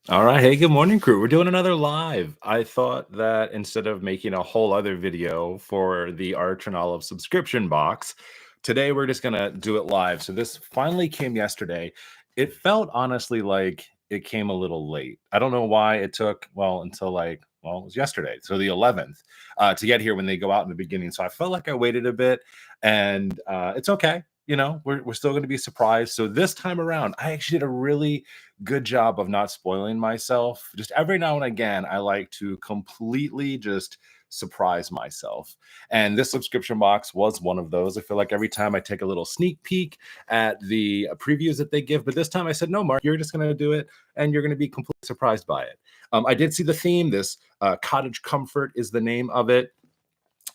All right. Hey, good morning, crew. We're doing another live. I thought that instead of making a whole other video for the Arch and Olive subscription box, today we're just going to do it live. So this finally came yesterday. It felt honestly like it came a little late. I don't know why it took, well, until it was yesterday. So the 11th to get here when they go out in the beginning. So I felt like I waited a bit and it's okay. We're still going to be surprised. So this time around, I actually did a really good job of not spoiling myself. Just every now and again, I like to completely just surprise myself. And this subscription box was one of those. I feel like every time I take a little sneak peek at the previews that they give, but this time I said, no, Mark, you're just going to do it and you're going to be completely surprised by it. I did see the theme. This cottage comfort is the name of it.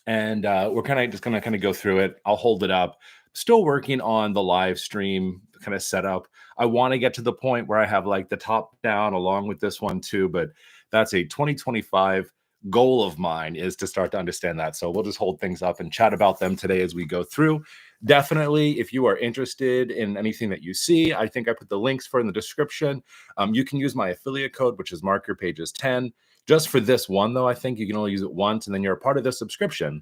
And we're kind of just going to kind of go through it. I'll hold it up. Still working on the live stream kind of setup. I want to get to the point where I have like the top down along with this one too, but that's a 2025 goal of mine, is to start to understand that. So we'll just hold things up and chat about them today as we go through. Definitely, if you are interested in anything that you see, I think I put the links for in the description. You can use my affiliate code, which is Mark Your Pages 10. Just for this one, though, I think you can only use it once, and then you're a part of the subscription.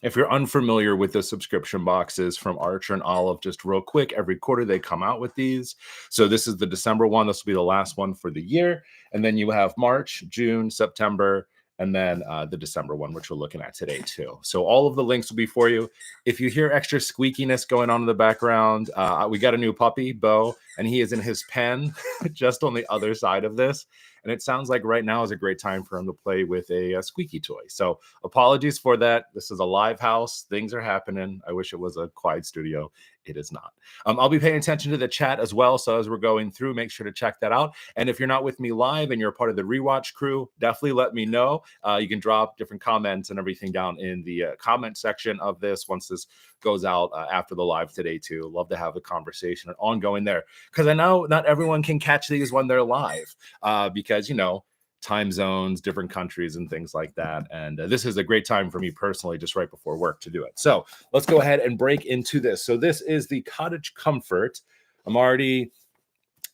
If you're unfamiliar with the subscription boxes from Archer and Olive, just real quick, every quarter they come out with these. So this is the December one. This will be the last one for the year. And then you have March, June, September, and then the December one, which we're looking at today too. So all of the links will be for you. If you hear extra squeakiness going on in the background, we got a new puppy, Bo, and he is in his pen just on the other side of this. And it sounds like right now is a great time for him to play with a squeaky toy. So apologies for that. This is a live house. Things are happening. I wish it was a quiet studio. It is not. I'll be paying attention to the chat as well. So as we're going through, make sure to check that out. And if you're not with me live and you're a part of the rewatch crew, definitely let me know. You can drop different comments and everything down in the comment section of this once this goes out after the live today too. Love to have a conversation ongoing there, because I know not everyone can catch these when they're live because, time zones, different countries and things like that. And this is a great time for me personally, just right before work, to do it. So let's go ahead and break into this. So this is the Cottage Comfort. I'm already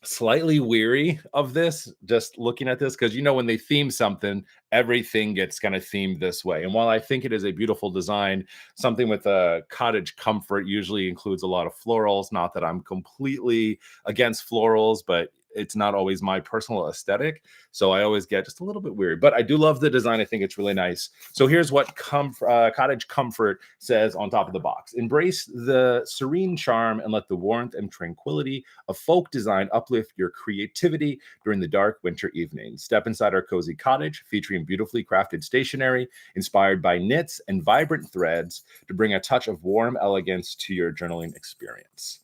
slightly weary of this, just looking at this, because when they theme something, everything gets kind of themed this way. And while I think it is a beautiful design, something with a cottage comfort usually includes a lot of florals. Not that I'm completely against florals, but it's not always my personal aesthetic. So I always get just a little bit weird, but I do love the design. I think it's really nice. So here's what Cottage Comfort says on top of the box. Embrace the serene charm and let the warmth and tranquility of folk design uplift your creativity during the dark winter evenings. Step inside our cozy cottage, featuring beautifully crafted stationery inspired by knits and vibrant threads to bring a touch of warm elegance to your journaling experience.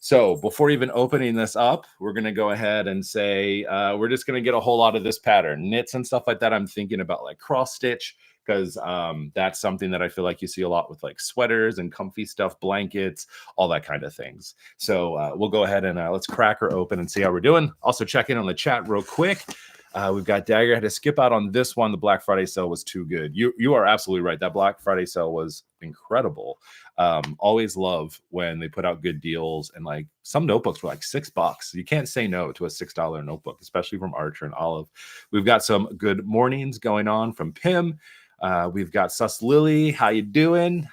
So before even opening this up, we're going to go ahead and say we're just going to get a whole lot of this pattern. Knits and stuff like that, I'm thinking about like cross stitch, because that's something that I feel like you see a lot with like sweaters and comfy stuff, blankets, all that kind of things. So we'll go ahead and let's crack her open and see how we're doing. Also check in on the chat real quick. We've got Dagger. I had to skip out on this one. The Black Friday sale was too good. You are absolutely right. That Black Friday sale was incredible. Always love when they put out good deals, and like some notebooks were like $6. You can't say no to a $6 notebook, especially from Archer and Olive. We've got some good mornings going on from Pim. We've got Sus Lily. How you doing?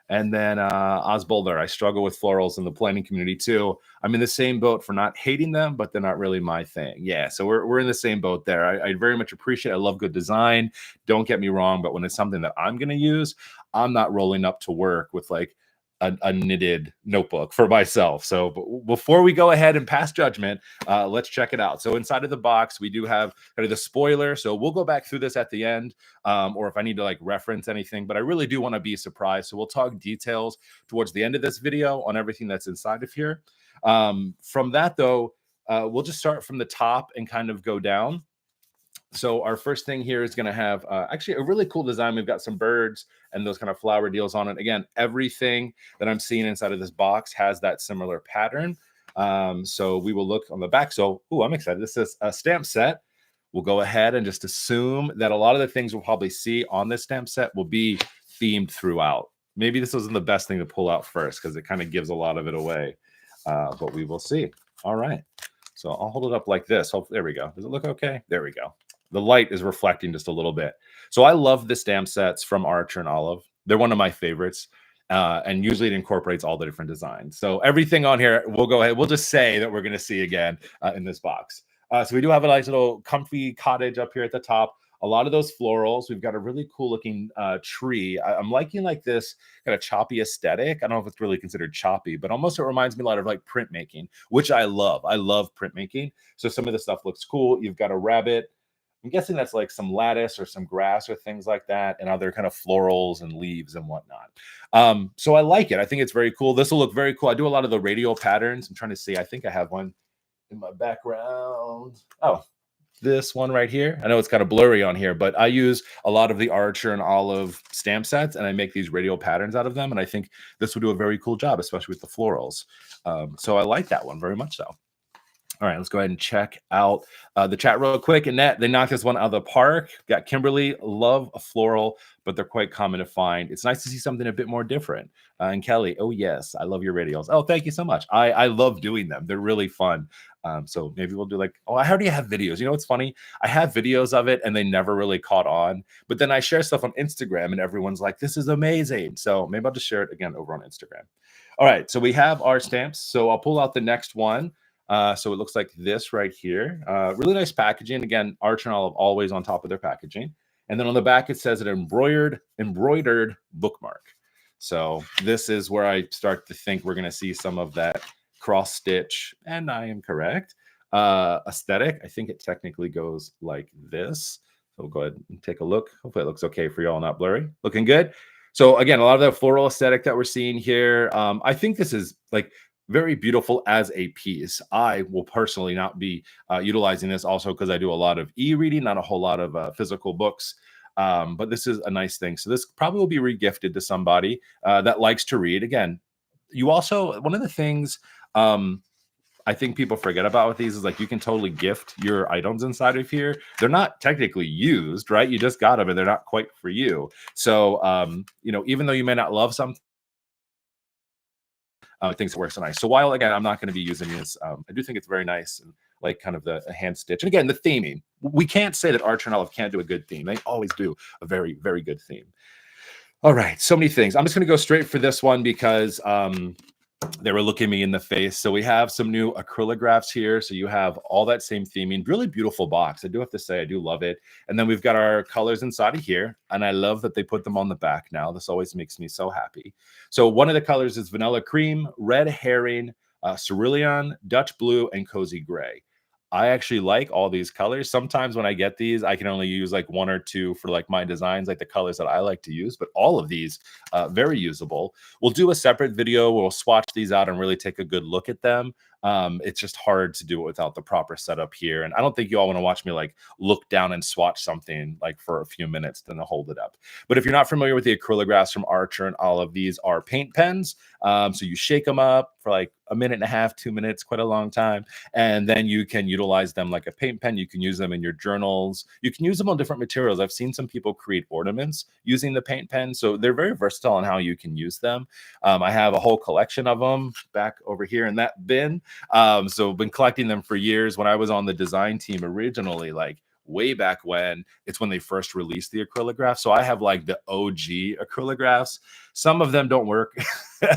And then Osbolder, I struggle with florals in the planning community too. I'm in the same boat for not hating them, but they're not really my thing. Yeah, so we're in the same boat there. I very much appreciate it. I love good design. Don't get me wrong, but when it's something that I'm going to use, I'm not rolling up to work with like a knitted notebook for myself. So before we go ahead and pass judgment, let's check it out. So inside of the box, we do have kind of the spoiler. So we'll go back through this at the end, or if I need to like reference anything, but I really do want to be surprised. So we'll talk details towards the end of this video on everything that's inside of here. From that though, we'll just start from the top and kind of go down. So our first thing here is going to have actually a really cool design. We've got some birds and those kind of flower deals on it. Again, everything that I'm seeing inside of this box has that similar pattern. So we will look on the back. So, I'm excited. This is a stamp set. We'll go ahead and just assume that a lot of the things we'll probably see on this stamp set will be themed throughout. Maybe this wasn't the best thing to pull out first because it kind of gives a lot of it away, but we will see. All right. So So I'll hold it up like this. Hope there we go. Does it look okay? There we go. The light is reflecting just a little bit. So I love the stamp sets from Archer and Olive. They're one of my favorites. And usually it incorporates all the different designs. So everything on here, we'll go ahead. We'll just say that we're going to see again in this box. So we do have a nice little comfy cottage up here at the top. A lot of those florals. We've got a really cool looking tree. I'm liking like this kind of choppy aesthetic. I don't know if it's really considered choppy, but almost it reminds me a lot of like printmaking, which I love. I love printmaking. So some of the stuff looks cool. You've got a rabbit. I'm guessing that's like some lattice or some grass or things like that, and other kind of florals and leaves and whatnot. So I like it. I think it's very cool. This will look very cool. I do a lot of the radial patterns. I'm trying to see. I think I have one in my background. Oh, this one right here. I know it's kind of blurry on here, but I use a lot of the Archer and Olive stamp sets, and I make these radial patterns out of them. And I think this will do a very cool job, especially with the florals. So I like that one very much so. All right, let's go ahead and check out the chat real quick. Annette, they knocked this one out of the park. Got Kimberly, love a floral, but they're quite common to find. It's nice to see something a bit more different. And Kelly, oh yes, I love your radials. Oh, thank you so much. I love doing them. They're really fun. So maybe we'll do like, oh, I already have videos. You know what's funny? I have videos of it and they never really caught on. But then I share stuff on Instagram and everyone's like, this is amazing. So maybe I'll just share it again over on Instagram. All right, so we have our stamps. So I'll pull out the next one. So it looks like this right here. Really nice packaging. Again, Archer and Olive always on top of their packaging. And then on the back, it says an embroidered bookmark. So this is where I start to think we're going to see some of that cross stitch, and I am correct, aesthetic. I think it technically goes like this. So we'll go ahead and take a look. Hopefully it looks okay for y'all, not blurry. Looking good. So again, a lot of the floral aesthetic that we're seeing here. I think this is like very beautiful as a piece. I will personally not be utilizing this also because I do a lot of e-reading, not a whole lot of physical books. But this is a nice thing. So this probably will be regifted to somebody that likes to read. Again, you also, one of the things I think people forget about with these is like you can totally gift your items inside of here. They're not technically used, right? You just got them and they're not quite for you. So, you know, even though you may not love something, things that work so nice. So while again, I'm not going to be using this, I do think it's very nice and like kind of the hand stitch. And again, the theming. We can't say that Archer and Olive can't do a good theme. They always do a very, very good theme. All right, so many things. I'm just going to go straight for this one because they were looking me in the face. So we have some new acrylographs here. So you have all that same theming. Really beautiful box. I do have to say, I do love it. And then we've got our colors inside of here. And I love that they put them on the back now. This always makes me so happy. So one of the colors is vanilla cream, red herring, cerulean, Dutch blue, and cozy gray. I actually like all these colors. Sometimes when I get these, I can only use like one or two for like my designs, like the colors that I like to use, but all of these very usable. We'll do a separate video where we'll swatch these out and really take a good look at them. It's just hard to do it without the proper setup here. And I don't think you all want to watch me like look down and swatch something like for a few minutes, then I'll hold it up. But if you're not familiar with the acrylographs from Archer and Olive, these are paint pens. So you shake them up for like a minute and a half, 2 minutes, quite a long time. And then you can utilize them like a paint pen. You can use them in your journals. You can use them on different materials. I've seen some people create ornaments using the paint pen. So they're very versatile on how you can use them. I have a whole collection of them back over here in that bin. So I've been collecting them for years. When I was on the design team originally, like way back when, it's when they first released the acrylograph. So I have like the OG acrylographs. Some of them don't work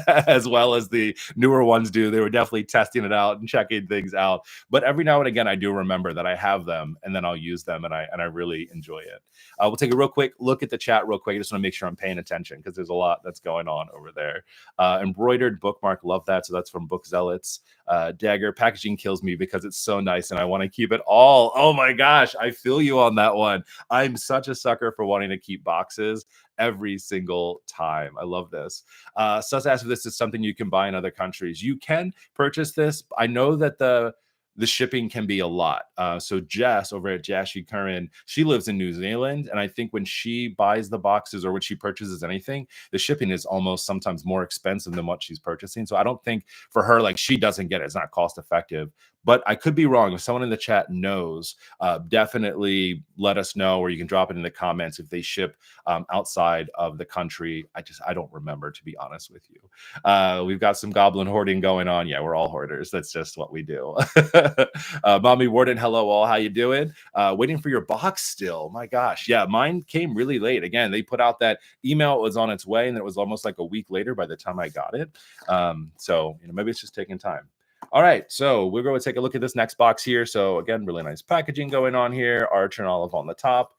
as well as the newer ones do. They were definitely testing it out and checking things out. But every now and again, I do remember that I have them and then I'll use them and I really enjoy it. We'll take a real quick look at the chat real quick. I just want to make sure I'm paying attention because there's a lot that's going on over there. Embroidered bookmark, love that. So that's from Book Zealots. Dagger, packaging kills me because it's so nice and I want to keep it all. Oh my gosh, I feel you on that one. I'm such a sucker for wanting to keep boxes every single time. I love this. Sus asked if this is something you can buy in other countries. You can purchase this. I know that the shipping can be a lot. So Jess over at Jashi Curran, she lives in New Zealand. And I think when she buys the boxes or when she purchases anything, the shipping is almost sometimes more expensive than what she's purchasing. So I don't think for her, like she doesn't get it. It's not cost effective. but I could be wrong. If someone in the chat knows, definitely let us know, or you can drop it in the comments if they ship outside of the country. I don't remember, to be honest with you. We've got some goblin hoarding going on. Yeah, we're all hoarders. That's just what we do. Mommy Warden, hello all. How you doing? Waiting for your box still. My gosh. Yeah, mine came really late. Again, they put out that email. It was on its way, and it was almost like a week later by the time I got it. So maybe it's just taking time. All right, so we're going to take a look at this next box here. So again, really nice packaging going on here. Arch and olive on the top.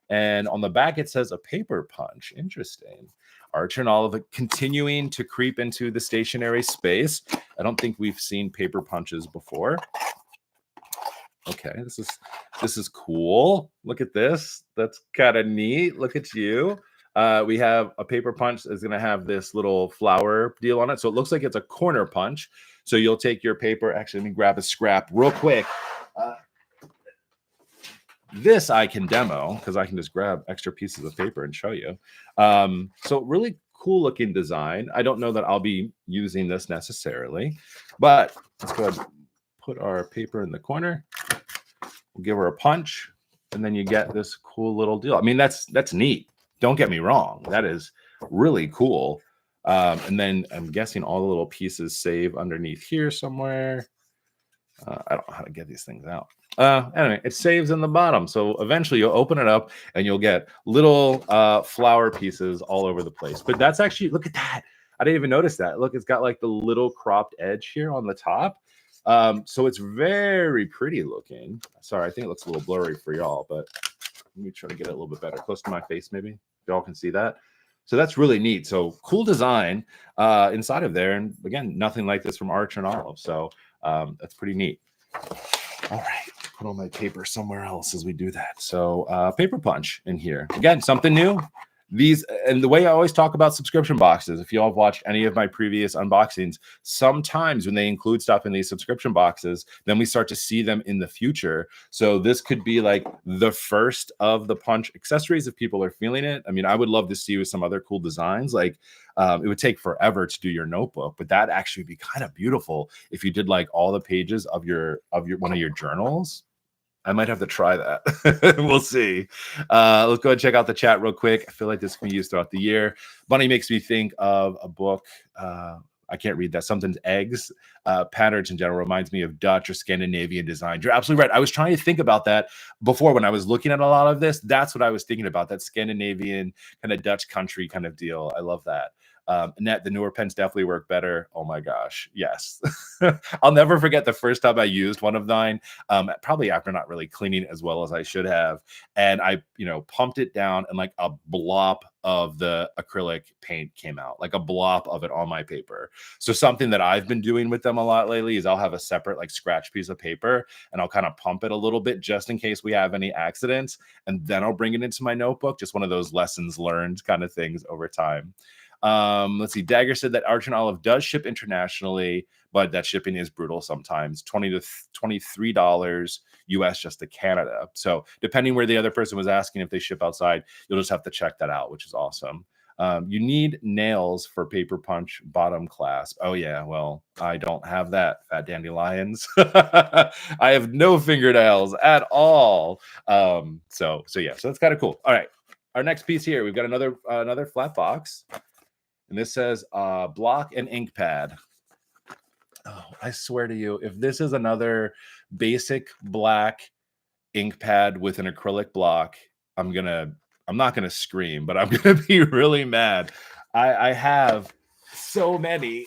And on the back, it says a paper punch. Interesting. Arch and olive continuing to creep into the stationery space. I don't think we've seen paper punches before. Okay, this is cool. Look at this. That's kind of neat. Look at you. We have a paper punch that's going to have this little flower deal on it. So it looks like it's a corner punch. So you'll take your paper. Actually, let me grab a scrap real quick. This I can demo because I can just grab extra pieces of paper and show you. So really cool looking design. I don't know that I'll be using this necessarily, but let's go ahead and put our paper in the corner. We'll give her a punch, and then you get this cool little deal. I mean, that's neat. Don't get me wrong. That is really cool. And then I'm guessing all the little pieces save underneath here somewhere. I don't know how to get these things out. Anyway, it saves in the bottom. So eventually you'll open it up and you'll get little flower pieces all over the place. But that's actually, look at that. I didn't even notice that. Look, it's got like the little cropped edge here on the top. So it's very pretty looking. Sorry, I think it looks a little blurry for y'all, but let me try to get it a little bit better. Close to my face, maybe. Y'all can see that. So that's really neat. So cool design inside of there. And again, nothing like this from Arch and Olive. So that's pretty neat. All right. Put all my paper somewhere else as we do that. So paper punch in here. Again, something new. These, and the way I always talk about subscription boxes, if you all have watched any of my previous unboxings, sometimes when they include stuff in these subscription boxes, then we start to see them in the future. So this could be like the first of the punch accessories if people are feeling it. I mean, I would love to see with some other cool designs. Like it would take forever to do your notebook, but that actually would be kind of beautiful if you did like all the pages of your one of your journals. I might have to try that. We'll see. Let's go ahead and check out the chat real quick. I feel like this can be used throughout the year. Bunny makes me think of a book. I can't read that. Something's eggs. Patterns in general reminds me of Dutch or Scandinavian design. You're absolutely right. I was trying to think about that before when I was looking at a lot of this. That's what I was thinking about, that Scandinavian kind of Dutch country kind of deal. I love that. Annette, the newer pens definitely work better. Oh my gosh, yes. I'll never forget the first time I used one of mine, probably after not really cleaning as well as I should have. And I, pumped it down and like a blob of the acrylic paint came out, like a blob of it on my paper. So something that I've been doing with them a lot lately is I'll have a separate like scratch piece of paper and I'll kind of pump it a little bit just in case we have any accidents. And then I'll bring it into my notebook. Just one of those lessons learned kind of things over time. Let's see. Dagger said that Arch and Olive does ship internationally, but that shipping is brutal sometimes. $20 to $23 US just to Canada. So depending where the other person was asking if they ship outside, you'll just have to check that out, which is awesome. You need nails for paper punch bottom clasp. Oh yeah, well, I don't have that, fat dandelions. I have no fingernails at all. So yeah, so that's kind of cool. All right, our next piece here, we've got another flat box. And this says block and ink pad. Oh, I swear to you, if this is another basic black ink pad with an acrylic block, I'm not gonna scream, but I'm gonna be really mad. I have so many.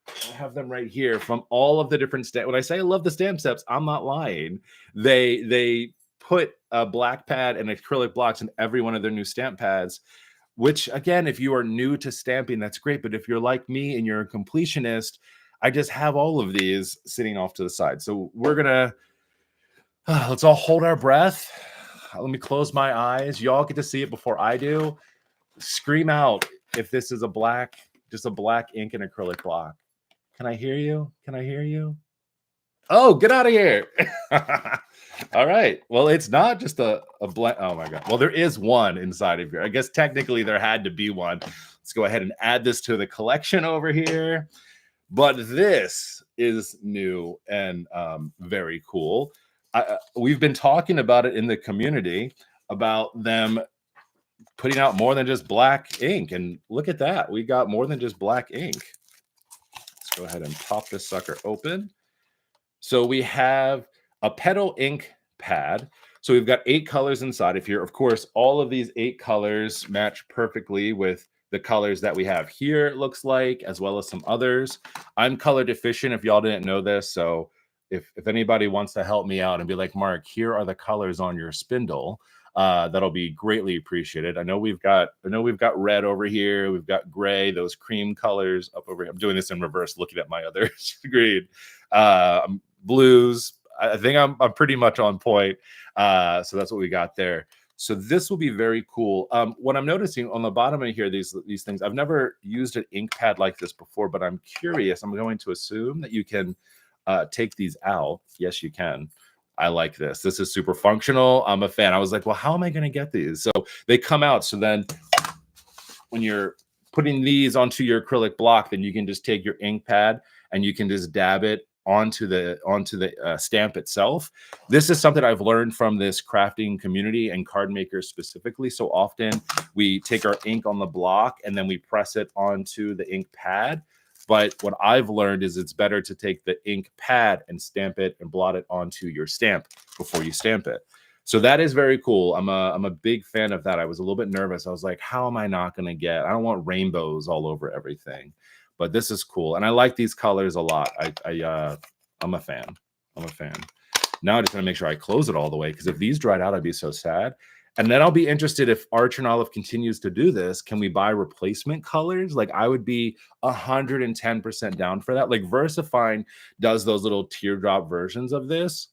I have them right here from all of the different stamps. When I say I love the stamp sets, I'm not lying. They put a black pad and acrylic blocks in every one of their new stamp pads. Which, again, if you are new to stamping, that's great. But if you're like me and you're a completionist, I just have all of these sitting off to the side. So we're going to, let's all hold our breath. Let me close my eyes. Y'all get to see it before I do. Scream out if this is just a black ink and acrylic block. Can I hear you? Can I hear you? Oh, get out of here. All right. Well, it's not just a blank. Oh my God. Well, there is one inside of here. I guess technically there had to be one. Let's go ahead and add this to the collection over here. But this is new and very cool. We've been talking about it in the community about them putting out more than just black ink. And look at that. We got more than just black ink. Let's go ahead and pop this sucker open. So we have a petal ink pad. So we've got 8 colors inside of here. Of course, all of these 8 colors match perfectly with the colors that we have here, it looks like, as well as some others. I'm color deficient if y'all didn't know this. So if anybody wants to help me out and be like, Mark, here are the colors on your spindle, that'll be greatly appreciated. I know we've got red over here. We've got gray, those cream colors up over here. I'm doing this in reverse, looking at my other screen. Blues. I think I'm pretty much on point. So that's what we got there. So this will be very cool. What I'm noticing on the bottom of here, these things, I've never used an ink pad like this before, but I'm curious. I'm going to assume that you can take these out. Yes, you can. I like this. This is super functional. I'm a fan. I was like, well, how am I going to get these? So they come out. So then when you're putting these onto your acrylic block, then you can just take your ink pad and you can just dab it onto the stamp itself. This is something I've learned from this crafting community and card makers specifically. So often we take our ink on the block and then we press it onto the ink pad. But what I've learned is it's better to take the ink pad and stamp it and blot it onto your stamp before you stamp it. So that is very cool. I'm a big fan of that. I was a little bit nervous. I was like, how am I not going to get? I don't want rainbows all over everything. But this is cool, and I like these colors a lot. I'm a fan. I'm a fan. Now I just want to make sure I close it all the way, because if these dried out, I'd be so sad. And then I'll be interested if Arch and Olive continues to do this. Can we buy replacement colors? Like, I would be 110% down for that. Like, VersaFine does those little teardrop versions of this.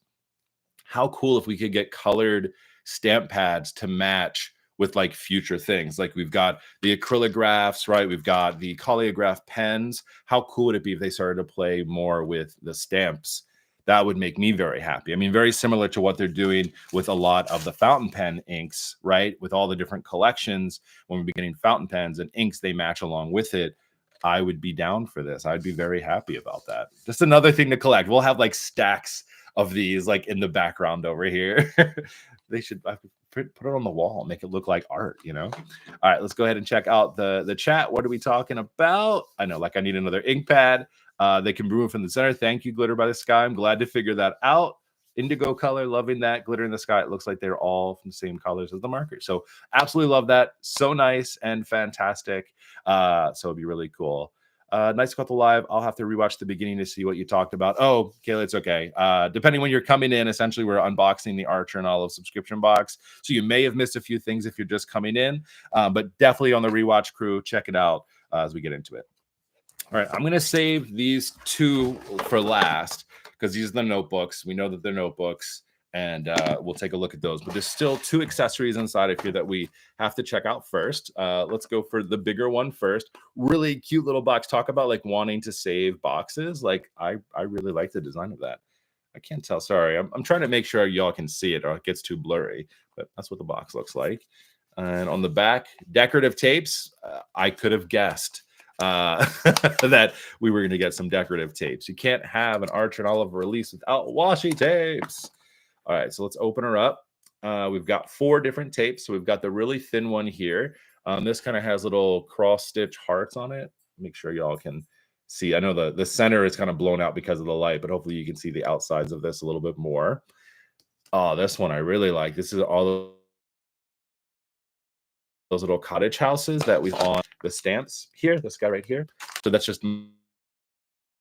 How cool if we could get colored stamp pads to match with like future things. Like, we've got the Acrylographs, right? We've got the Coleograph pens. How cool would it be if they started to play more with the stamps? That would make me very happy. I mean, very similar to what they're doing with a lot of the fountain pen inks, right? With all the different collections, when we're getting fountain pens and inks, they match along with it. I would be down for this. I'd be very happy about that. Just another thing to collect. We'll have like stacks of these like in the background over here. They should put it on the wall, make it look like art, you know? All right, let's go ahead and check out the chat. What are we talking about? I know, like, I need another ink pad. They can remove from the center. Thank you, Glitter by the Sky. I'm glad to figure that out. Indigo color, loving that. Glitter in the Sky. It looks like they're all from the same colors as the marker. So absolutely love that. So nice and fantastic. So it'd be really cool. Nice to cut the live. I'll have to rewatch the beginning to see what you talked about. Oh, Kayla, it's okay. Depending when you're coming in, essentially we're unboxing the Archer and Olive subscription box. So you may have missed a few things if you're just coming in, but definitely on the rewatch crew, check it out as we get into it. All right, I'm going to save these two for last because these are the notebooks. We know that they're notebooks, and we'll take a look at those. But there's still 2 accessories inside of here that we have to check out first. Let's go for the bigger one first. Really cute little box. Talk about like wanting to save boxes. Like, I really like the design of that. I can't tell. Sorry, I'm trying to make sure y'all can see it or it gets too blurry. But that's what the box looks like. And on the back, decorative tapes. I could have guessed that we were going to get some decorative tapes. You can't have an Arch and Olive release without washi tapes. All right, so let's open her up. We've got 4 different tapes. So we've got the really thin one here. This kind of has little cross stitch hearts on it. Make sure y'all can see. I know the center is kind of blown out because of the light, but hopefully you can see the outsides of this a little bit more. Oh, this one I really like. This is all those little cottage houses that we've on the stamps here. This guy right here. So that's just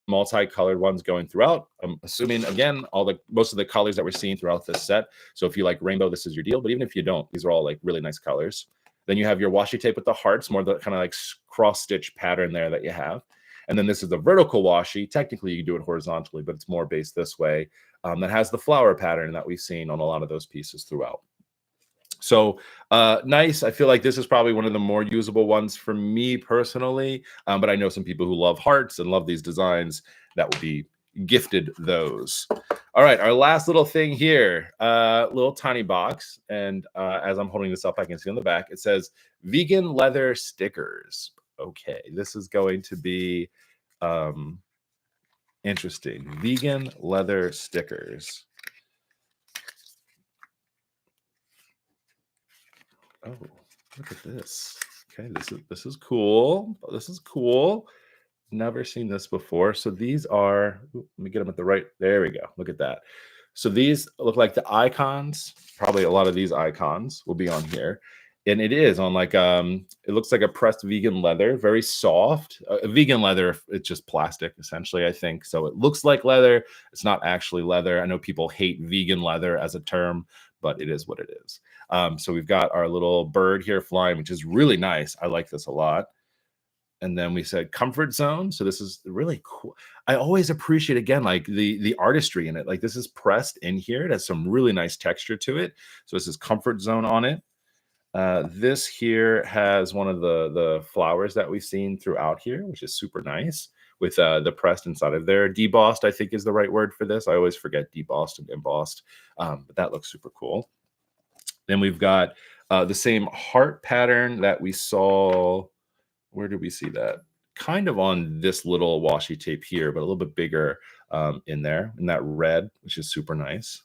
multicolored ones going throughout. I'm assuming, again, most of the colors that we're seeing throughout this set. So if you like rainbow, this is your deal. But even if you don't, these are all like really nice colors. Then you have your washi tape with the hearts, more the kind of like cross stitch pattern there that you have. And then this is the vertical washi. Technically, you do it horizontally, but it's more based this way. That has the flower pattern that we've seen on a lot of those pieces throughout. So nice. I feel like this is probably one of the more usable ones for me personally, but I know some people who love hearts and love these designs that will be gifted those. All right, our last little thing here, little tiny box. And as I'm holding this up, I can see on the back, it says vegan leather stickers. Okay, this is going to be Interesting. Vegan leather stickers. Oh, look at this. Okay, this is cool. This is cool. Never seen this before. So these are, let me get them at the right. There we go. Look at that. So these look like the icons. Probably a lot of these icons will be on here. And it is on like it looks like a pressed vegan leather, very soft. Vegan leather, it's just plastic essentially, I think. So it looks like leather. It's not actually leather. I know people hate vegan leather as a term, but it is what it is. So we've got our little bird here flying, which is really nice. I like this a lot. And then we said comfort zone. So this is really cool. I always appreciate again like the artistry in it. Like this is pressed in here. It has some really nice texture to it. So this is comfort zone on it. This here has one of the flowers that we've seen throughout here, which is super nice with the pressed inside of there. Debossed, I think, is the right word for this. I always forget debossed and embossed, but that looks super cool. Then we've got the same heart pattern that we saw. Where did we see that? Kind of on this little washi tape here, but a little bit bigger in there, in that red, which is super nice.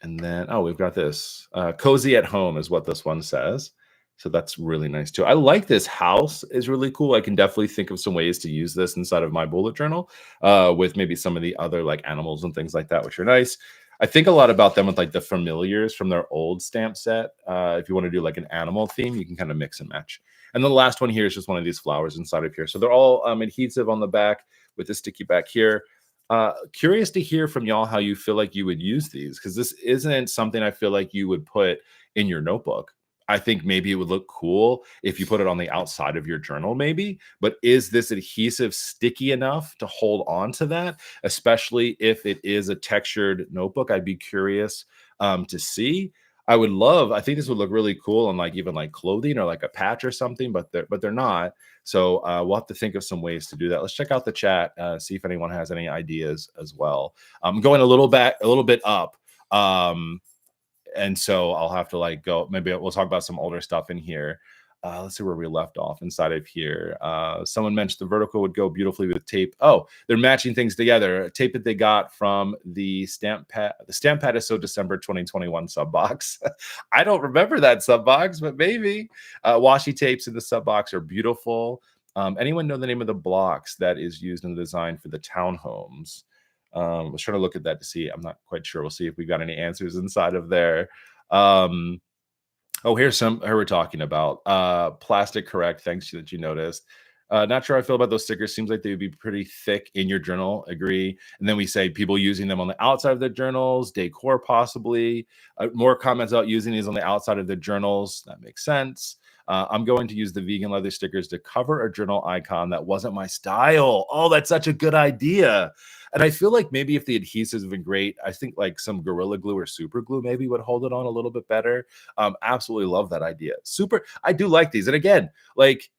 And then, oh, we've got this. Cozy at home is what this one says. So that's really nice too. I like this house is really cool. I can definitely think of some ways to use this inside of my bullet journal with maybe some of the other like animals and things like that, which are nice. I think a lot about them with like the familiars from their old stamp set. If you want to do like an animal theme, you can kind of mix and match. And then the last one here is just one of these flowers inside of here. So they're all adhesive on the back with the sticky back here. Curious to hear from y'all how you feel like you would use these, because this isn't something I feel like you would put in your notebook. I think maybe it would look cool if you put it on the outside of your journal, maybe. But is this adhesive sticky enough to hold on to that, especially if it is a textured notebook? I'd be curious to see. I think this would look really cool on like even like clothing or like a patch or something, but they're not. So we'll have to think of some ways to do that. Let's check out the chat, see if anyone has any ideas as well. I'm going a little bit up. And so I'll have to like go, maybe we'll talk about some older stuff in here. Let's see where we left off inside of here. Someone mentioned the vertical would go beautifully with tape. Oh, they're matching things together. Tape that they got from the stamp pad. The stamp pad is so December 2021 sub box. I don't remember that sub box, but maybe. Washi tapes in the sub box are beautiful. Anyone know the name of the blocks that is used in the design for the townhomes? I was trying to look at that to see. I'm not quite sure. We'll see if we've got any answers inside of there. Oh, here's some here we're talking about. Plastic correct. Thanks that you noticed. Not sure how I feel about those stickers. Seems like they would be pretty thick in your journal. Agree. And then we say people using them on the outside of their journals, decor possibly. More comments about using these on the outside of the journals. That makes sense. I'm going to use the vegan leather stickers to cover a journal icon that wasn't my style. Oh, that's such a good idea. And I feel like maybe if the adhesives have been great, I think like some Gorilla Glue or Super Glue maybe would hold it on a little bit better. Absolutely love that idea. Super. I do like these. And again, like,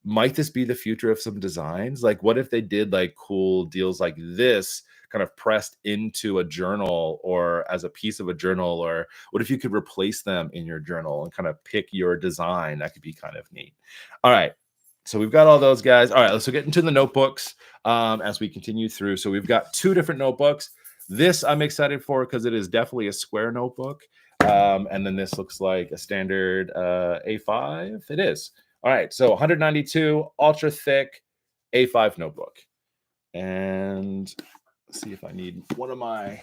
might this be the future of some designs? Like, what if they did like cool deals like this kind of pressed into a journal or as a piece of a journal? Or what if you could replace them in your journal and kind of pick your design? That could be kind of neat. All right. So we've got all those guys. All right, let's get into the notebooks as we continue through. So we've got two different notebooks. This I'm excited for because it is definitely a square notebook. And then this looks like a standard A5. It is. All right, so 192 ultra thick A5 notebook. And let's see if I need one of my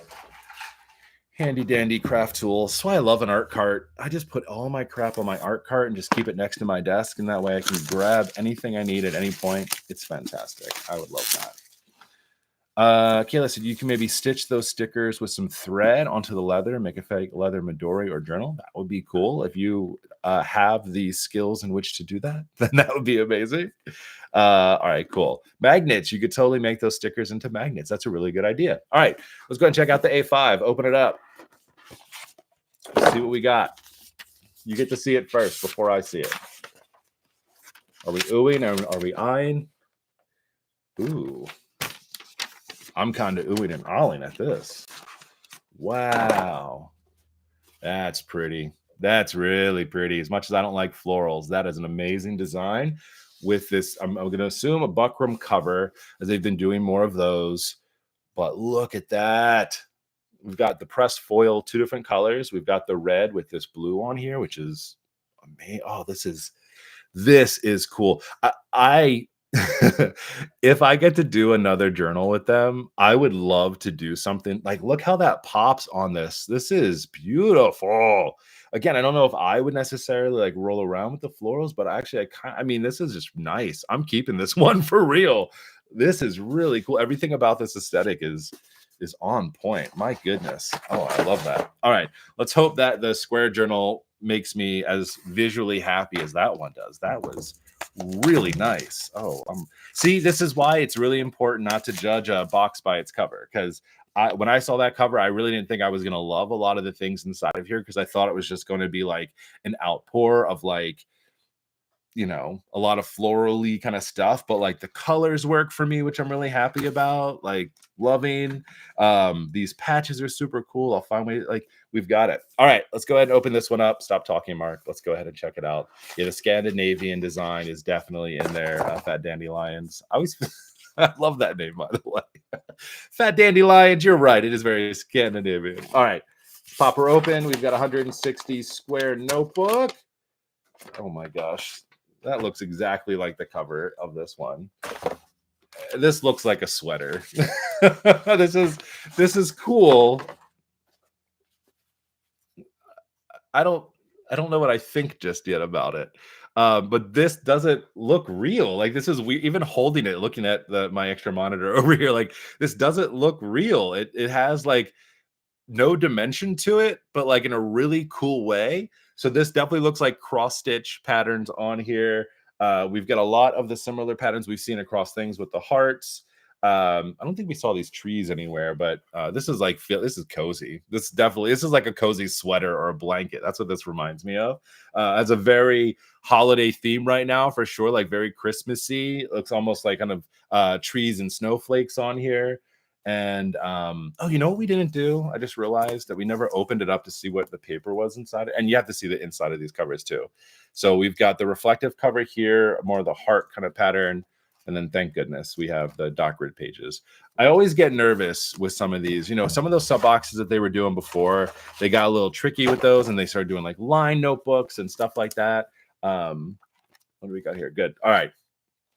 handy dandy craft tools. So I love an art cart. I just put all my crap on my art cart and just keep it next to my desk. And that way I can grab anything I need at any point. It's fantastic. I would love that. Kayla said you can maybe stitch those stickers with some thread onto the leather and make a fake leather Midori or journal. That would be cool. If you have the skills in which to do that, then that would be amazing. All right, cool. Magnets. You could totally make those stickers into magnets. That's a really good idea. All right, let's go ahead and check out the A5. Open it up. Let's see what we got. You get to see it first before I see it. Are we oohing or are we eyeing? Ooh. I'm kind of oohing and ahhing at this. Wow. That's pretty. That's really pretty. As much as I don't like florals, that is an amazing design with this. I'm going to assume a buckram cover, as they've been doing more of those. But look at that. We've got the pressed foil, 2 different colors. We've got the red with this blue on here, which is amazing. Oh, this is cool. I if I get to do another journal with them, I would love to do something like, look how that pops on this. This is beautiful. Again, I don't know if I would necessarily like roll around with the florals, but actually I mean, this is just nice. I'm keeping this one for real. This is really cool. Everything about this aesthetic is on point. My goodness. Oh, I love that. All right. Let's hope that the square journal makes me as visually happy as that one does. That was really nice. Oh, see, this is why it's really important not to judge a box by its cover, because when I saw that cover, I really didn't think I was going to love a lot of the things inside of here, because I thought it was just going to be like an outpour of like, you know, a lot of florally kind of stuff, but like the colors work for me, which I'm really happy about, like loving. These patches are super cool. I'll find ways, like we've got it. All right, let's go ahead and open this one up. Stop talking, Mark. Let's go ahead and check it out. Yeah, the Scandinavian design is definitely in there. Fat Dandelions. I always I love that name, by the way. Fat Dandelions, you're right. It is very Scandinavian. All right, pop her open. We've got 160 square notebook. Oh my gosh. That looks exactly like the cover of this one. This looks like a sweater. This is cool. I don't know what I think just yet about it. But this doesn't look real. Like, this is weird. Even holding it, looking at my extra monitor over here, like this doesn't look real. It has like no dimension to it, but like in a really cool way. So this definitely looks like cross stitch patterns on here. We've got a lot of the similar patterns we've seen across things with the hearts. I don't think we saw these trees anywhere, but this is like, this is cozy. This is like a cozy sweater or a blanket. That's what this reminds me of. As a very holiday theme right now, for sure, like very Christmassy. It looks almost like kind of trees and snowflakes on here. And oh, you know what we didn't do? I just realized that we never opened it up to see what the paper was inside. And you have to see the inside of these covers too. So we've got the reflective cover here, more of the heart kind of pattern. And then thank goodness we have the dot grid pages. I always get nervous with some of these, you know, some of those sub boxes that they were doing before, they got a little tricky with those and they started doing like line notebooks and stuff like that. What do we got here? Good. All right.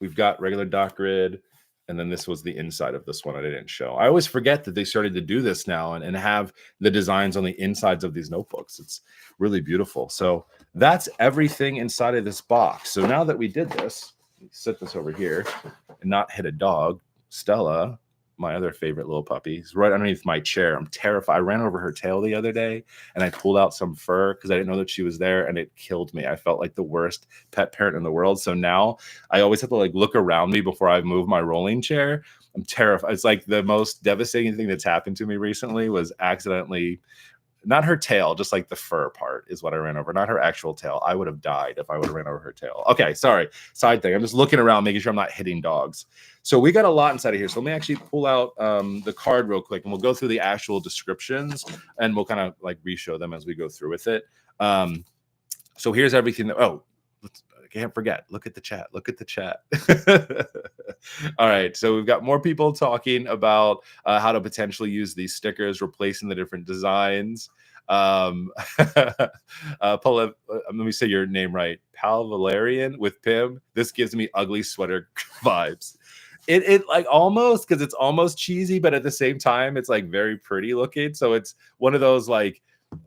We've got regular dot grid. And then this was the inside of this one I didn't show. I always forget that they started to do this now and have the designs on the insides of these notebooks. It's really beautiful. So that's everything inside of this box. So now that we did this, set this over here and not hit a dog. Stella, my other favorite little puppy, is right underneath my chair. I'm terrified. I ran over her tail the other day and I pulled out some fur because I didn't know that she was there, and it killed me. I felt like the worst pet parent in the world. So now I always have to like look around me before I move my rolling chair. I'm terrified. It's like the most devastating thing that's happened to me recently was accidentally, not her tail, just like the fur part is what I ran over, not her actual tail. I would have died if I would have ran over her tail. Okay, sorry. Side thing. I'm just looking around, making sure I'm not hitting dogs. So we got a lot inside of here. So let me actually pull out the card real quick, and we'll go through the actual descriptions, and we'll kind of like re-show them as we go through with it. So here's everything that, I can't forget. Look at the chat. Look at the chat. All right. So we've got more people talking about how to potentially use these stickers, replacing the different designs. Let me say your name right. Pal Valerian with Pim. This gives me ugly sweater vibes. It like almost, because it's almost cheesy, but at the same time, it's like very pretty looking. So it's one of those like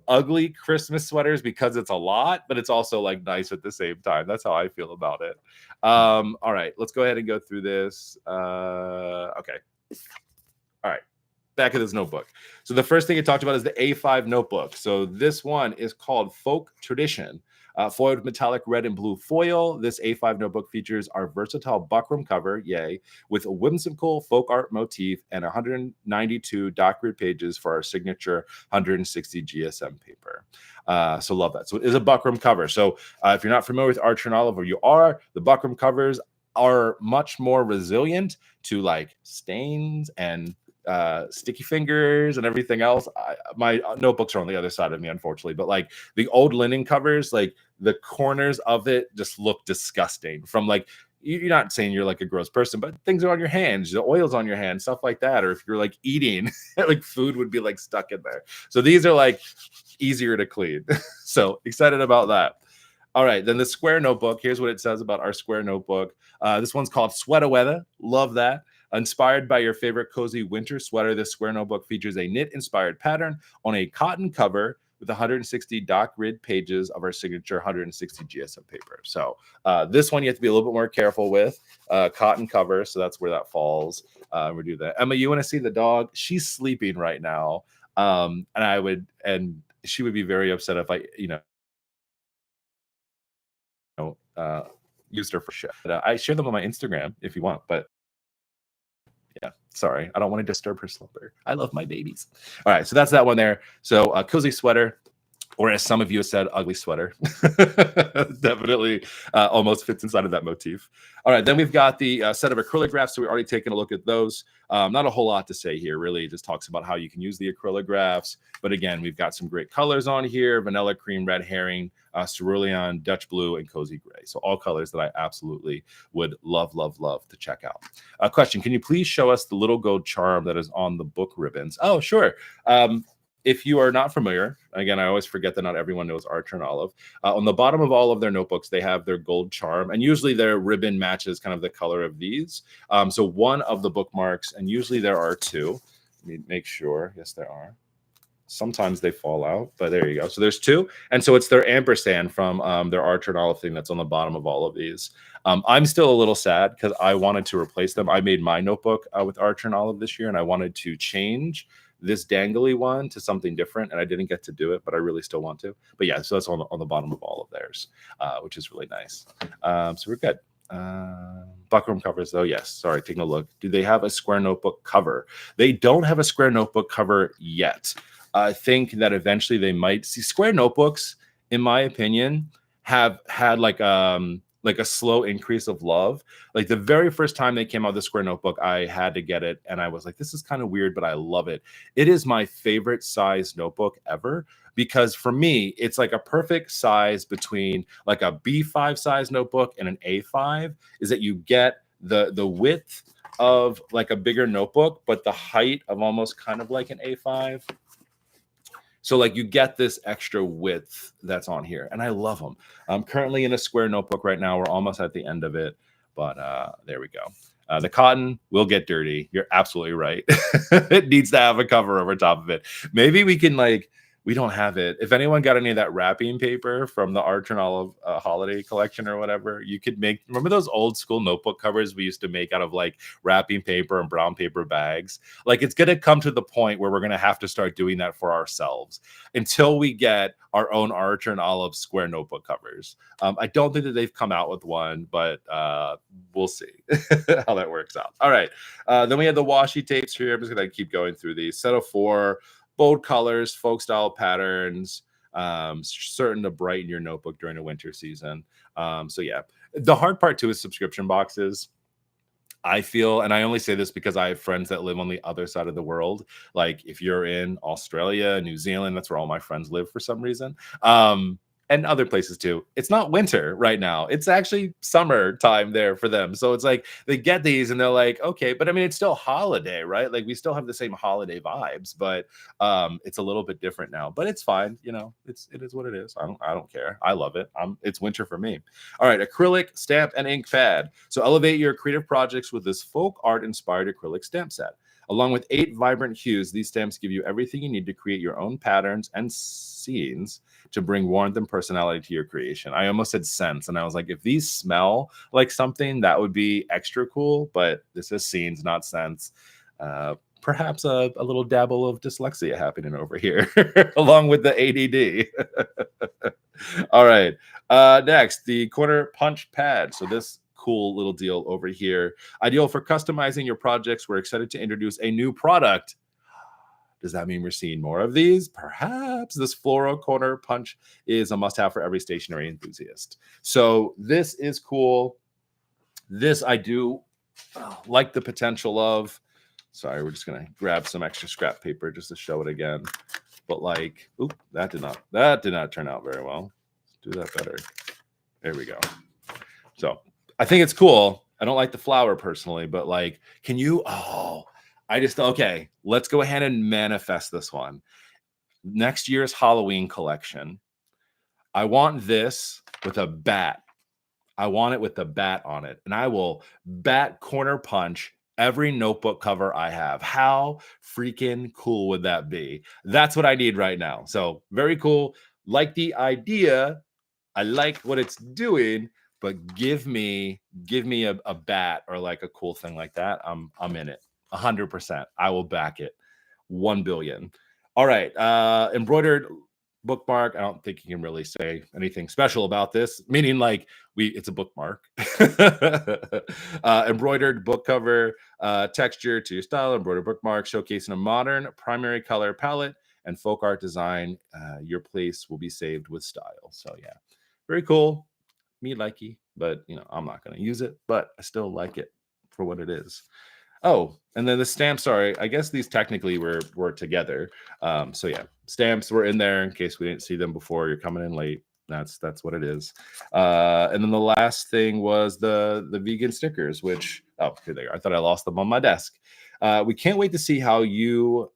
ugly Christmas sweaters because it's a lot, but it's also like nice at the same time. That's how I feel about it. All right, let's go ahead and go through this. Okay. All right. Back of this notebook. So the first thing it talked about is the A5 notebook. So this one is called Folk Tradition. Foiled metallic red and blue foil. This A5 notebook features our versatile buckram cover, yay, with a whimsical folk art motif and 192 dot grid pages for our signature 160 GSM paper. So love that. So it is a buckram cover. So if you're not familiar with art journal, or you are, the buckram covers are much more resilient to like stains and sticky fingers and everything else. My notebooks are on the other side of me, unfortunately, but like the old linen covers, like the corners of it just look disgusting from like you're not saying you're like a gross person, but things are on your hands, the oil's on your hands, stuff like that. Or if you're like eating, like food would be like stuck in there. So these are like easier to clean. So excited about that. All right, then the square notebook. Here's what it says about our square notebook. This one's called Sweater Weather. Love that. Inspired by your favorite cozy winter sweater, this square notebook features a knit-inspired pattern on a cotton cover with 160 dot grid pages of our signature 160 GSM paper. So this one you have to be a little bit more careful with. Cotton cover, so that's where that falls. We do that. Emma, you want to see the dog? She's sleeping right now, and she would be very upset if I, used her for shit. I share them on my Instagram if you want, but yeah, sorry, I don't want to disturb her slumber. I love my babies. All right, so that's that one there. So cozy sweater, or as some of you have said, ugly sweater. Definitely almost fits inside of that motif. All right, then we've got the set of acrylographs. So we've already taken a look at those. Not a whole lot to say here, really. It just talks about how you can use the acrylographs. But again, we've got some great colors on here: vanilla cream, red herring, cerulean, Dutch blue, and cozy gray. So all colors that I absolutely would love, love, love to check out. Question: can you please show us the little gold charm that is on the book ribbons? Oh, sure. If you are not familiar, again, I always forget that not everyone knows Archer and Olive. On the bottom of all of their notebooks, they have their gold charm, and usually their ribbon matches kind of the color of these. So one of the bookmarks, and usually there are two. Let me make sure. Yes, there are. Sometimes they fall out, but there you go. So there's two, and so it's their ampersand from their Archer and Olive thing that's on the bottom of all of these. I'm still a little sad because I wanted to replace them. I made my notebook with Archer and Olive this year, and I wanted to change this dangly one to something different, and I didn't get to do it, but I really still want to. But yeah, so that's on the bottom of all of theirs, which is really nice. So we're good. Buckroom covers, though, yes. Sorry, taking a look. Do they have a square notebook cover? They don't have a square notebook cover yet. I think that eventually they might. See, square notebooks, in my opinion, have had like a slow increase of love. Like the very first time they came out with the square notebook, I had to get it, and I was like, this is kind of weird, but I love it. It is my favorite size notebook ever, because for me, it's like a perfect size between like a B5 size notebook and an A5, is that you get the width of like a bigger notebook, but the height of almost kind of like an A5. So like you get this extra width that's on here, and I love them. I'm currently in a square notebook right now. We're almost at the end of it, but there we go. The cotton will get dirty. You're absolutely right. It needs to have a cover over top of it. Maybe we can we don't have it. If anyone got any of that wrapping paper from the Archer and Olive holiday collection or whatever, you could remember those old school notebook covers we used to make out of like wrapping paper and brown paper bags? Like it's going to come to the point where we're going to have to start doing that for ourselves until we get our own Archer and Olive square notebook covers. I don't think that they've come out with one, but we'll see how that works out. All right. Then we have the washi tapes here. I'm just going to keep going through these. Set of 4. Bold colors, folk style patterns, certain to brighten your notebook during a winter season. So yeah, the hard part too is subscription boxes. I feel, and I only say this because I have friends that live on the other side of the world. Like if you're in Australia, New Zealand, that's where all my friends live for some reason. And other places too. It's not winter right now. It's actually summer time there for them. So it's like they get these and they're like, okay, but I mean, it's still holiday, right? Like we still have the same holiday vibes, but it's a little bit different now. But it's fine, it is what it is. I don't care. I love it. It's winter for me. All right, acrylic, stamp, and ink pad. So elevate your creative projects with this folk art inspired acrylic stamp set. Along with 8 vibrant hues, these stamps give you everything you need to create your own patterns and scenes to bring warmth and personality to your creation. I almost said scents, and I was like, if these smell like something, that would be extra cool, but this is scenes, not scents. Perhaps a little dabble of dyslexia happening over here, along with the ADD. All right. Next, the corner punch pad. So this cool little deal over here. Ideal for customizing your projects. We're excited to introduce a new product. Does that mean we're seeing more of these? Perhaps. This floral corner punch is a must-have for every stationery enthusiast. So this is cool. This I do like the potential of. Sorry, we're just gonna grab some extra scrap paper just to show it again. But like, oop, that did not turn out very well. Let's do that better. There we go. So I think it's cool. I don't like the flower personally, but like, can you? Oh, I just okay. Let's go ahead and manifest this one. Next year's Halloween collection. I want this with a bat. I want it with the bat on it, and I will bat corner punch every notebook cover I have. How freaking cool would that be? That's what I need right now. So very cool. Like the idea, I like what it's doing, but give me a bat or like a cool thing like that. I'm in it 100%. I will back it 1 billion. All right, embroidered bookmark. I don't think you can really say anything special about this, meaning like it's a bookmark. Embroidered book cover, texture to your style, embroidered bookmark showcasing a modern primary color palette and folk art design. Your place will be saved with style. So yeah, very cool. Me likey, but I'm not going to use it, but I still like it for what it is. Oh, and then the stamps. Sorry, I guess these technically were together. So yeah, stamps were in there in case we didn't see them before. You're coming in late. That's what it is. And then the last thing was the vegan stickers, which here they are. I thought I lost them on my desk. We can't wait to see how you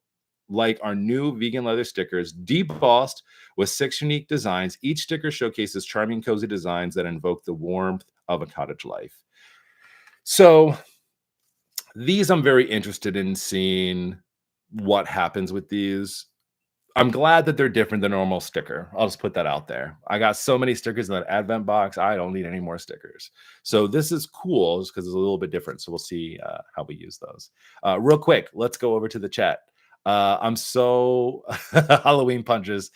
like our new vegan leather stickers, debossed with 6 unique designs. Each sticker showcases charming, cozy designs that invoke the warmth of a cottage life. So these I'm very interested in seeing what happens with these. I'm glad that they're different than a normal sticker. I'll just put that out there. I got so many stickers in that advent box. I don't need any more stickers. So this is cool just because it's a little bit different. So we'll see how we use those. Real quick, let's go over to the chat. I'm so Halloween punches,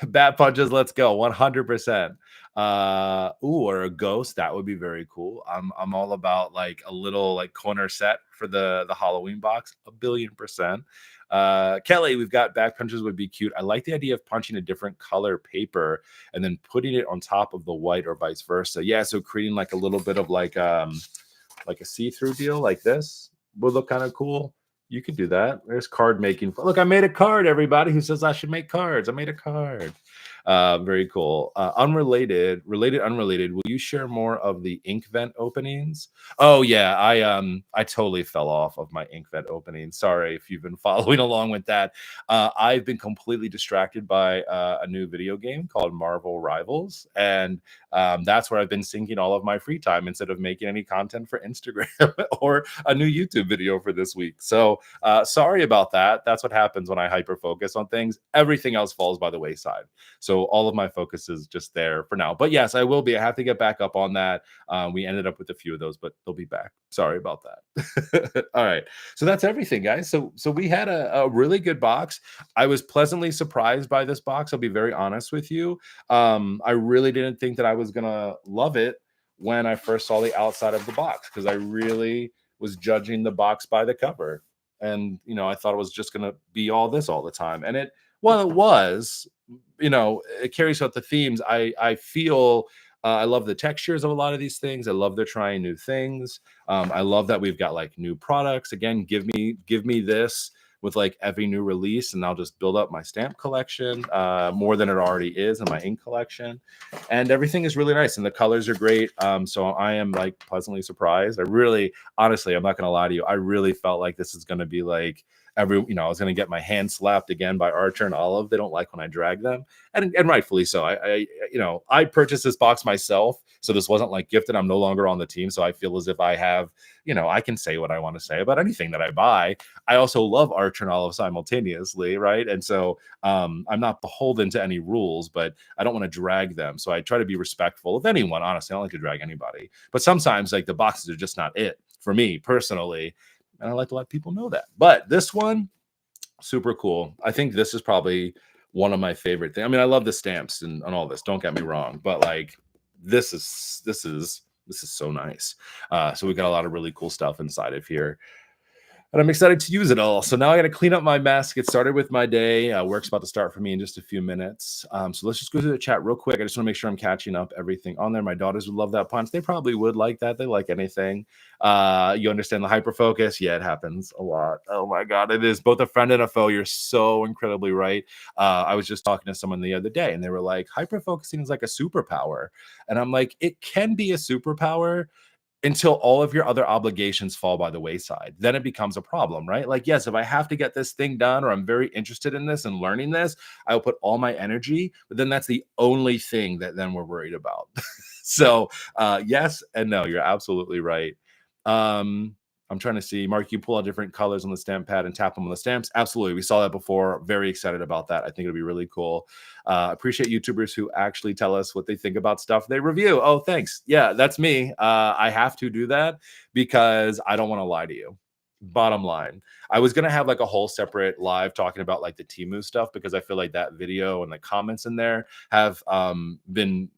bat punches. Let's go 100%. Or a ghost, that would be very cool. I'm all about like a little like corner set for the Halloween box, 1,000,000,000%. Kelly, we've got back punches would be cute. I like the idea of punching a different color paper and then putting it on top of the white or vice versa. Yeah, so creating like a little bit of like a see-through deal like this would look kind of cool. You could do that. There's card making. Look, I made a card, everybody who says I should make cards. I made a card. Very cool. Unrelated. Will you share more of the ink vent openings? Oh yeah, I totally fell off of my ink vent opening. Sorry if you've been following along with that. I've been completely distracted by a new video game called Marvel Rivals, and that's where I've been sinking all of my free time instead of making any content for Instagram or a new YouTube video for this week. So sorry about that. That's what happens when I hyper focus on things. Everything else falls by the wayside. So all of my focus is just there for now. But yes, I will be. I have to get back up on that. We ended up with a few of those, but they'll be back. Sorry about that. All right. So that's everything, guys. So we had a really good box. I was pleasantly surprised by this box. I'll be very honest with you. I really didn't think that I was gonna love it when I first saw the outside of the box because I really was judging the box by the cover. And I thought it was just gonna be all this all the time. And it was, it carries out the themes. I feel I love the textures of a lot of these things. I love they're trying new things. I love that we've got like new products. Again, give me this with like every new release, and I'll just build up my stamp collection more than it already is in my ink collection. And everything is really nice, and the colors are great. So I am like pleasantly surprised. I really, honestly, I'm not gonna lie to you. I really felt like this is gonna be like I was going to get my hand slapped again by Archer and Olive. They don't like when I drag them, and rightfully so. I purchased this box myself, so this wasn't like gifted. I'm no longer on the team, so I feel as if I have, I can say what I want to say about anything that I buy. I also love Archer and Olive simultaneously, right? And so I'm not beholden to any rules, but I don't want to drag them. So I try to be respectful of anyone. Honestly, I don't like to drag anybody, but sometimes like the boxes are just not it for me personally. And I like to let people know that. But this one, super cool. I think this is probably one of my favorite things. I mean, I love the stamps and all this. Don't get me wrong, but like this is so nice. So we got a lot of really cool stuff inside of here. And I'm excited to use it all. So now I got to clean up my mess, get started with my day. Work's about to start for me in just a few minutes. So let's just go through the chat real quick. I just want to make sure I'm catching up everything on there. My daughters would love that punch. They probably would like that. They like anything. You understand the hyper focus? Yeah, it happens a lot. Oh my God, it is both a friend and a foe. You're so incredibly right. I was just talking to someone the other day, and they were like, hyper focusing is like a superpower. And I'm like, it can be a superpower until all of your other obligations fall by the wayside. Then it becomes a problem, right? Like, yes, if I have to get this thing done or I'm very interested in this and learning this, I will put all my energy, but then that's the only thing that then we're worried about. So, yes and no, you're absolutely right. Um, I'm trying to see, Mark, you pull out different colors on the stamp pad and tap them on the stamps. Absolutely. We saw that before. Very excited about that. I think it'll be really cool. Appreciate YouTubers who actually tell us what they think about stuff they review. Oh, thanks. Yeah, that's me. I have to do that because I don't want to lie to you. Bottom line, I was gonna have like a whole separate live talking about like the Timu stuff because I feel like that video and the comments in there have been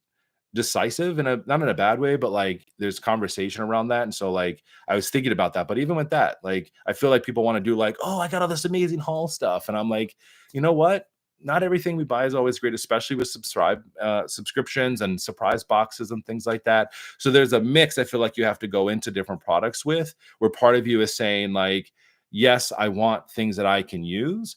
decisive in a, not in a bad way, but like there's conversation around that. And so like I was thinking about that. But even with that, like I feel like people want to do like, oh, I got all this amazing haul stuff. And I'm like, you know what? Not everything we buy is always great, especially with subscriptions and surprise boxes and things like that. So there's a mix I feel like you have to go into different products with, where part of you is saying, like, yes, I want things that I can use,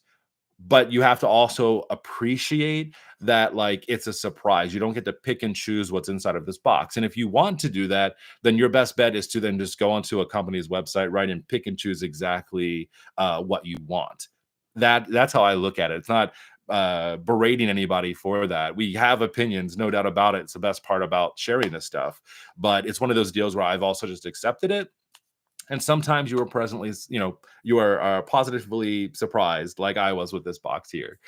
but you have to also appreciate that like it's a surprise. You don't get to pick and choose what's inside of this box. And if you want to do that, then your best bet is to then just go onto a company's website, right, and pick and choose exactly what you want. That's how I look at it. It's not berating anybody for that. We have opinions, no doubt about it. It's the best part about sharing this stuff. But it's one of those deals where I've also just accepted it, and sometimes you are presently, you are positively surprised, like I was with this box here.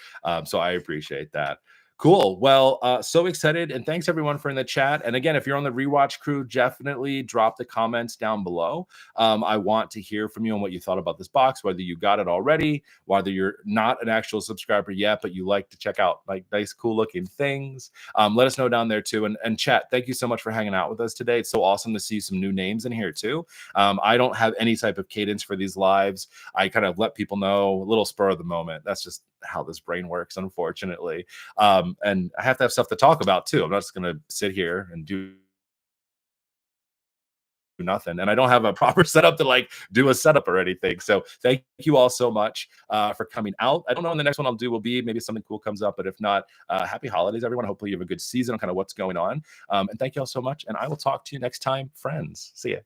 So I appreciate that. Cool. Well, so excited, and thanks everyone for in the chat. And again, if you're on the rewatch crew, definitely drop the comments down below. I want to hear from you on what you thought about this box, whether you got it already, whether you're not an actual subscriber yet, but you like to check out like nice, cool looking things. Let us know down there too. And chat, thank you so much for hanging out with us today. It's so awesome to see some new names in here too. I don't have any type of cadence for these lives. I kind of let people know a little spur of the moment. That's just how this brain works, unfortunately. And I have to have stuff to talk about too. I'm not just going to sit here and do nothing, and I don't have a proper setup to like do a setup or anything. So thank you all so much for coming out. I don't know when the next one I'll do will be. Maybe something cool comes up, but if not, happy holidays everyone. Hopefully you have a good season on kind of what's going on, and thank you all so much, and I will talk to you next time, friends. See ya.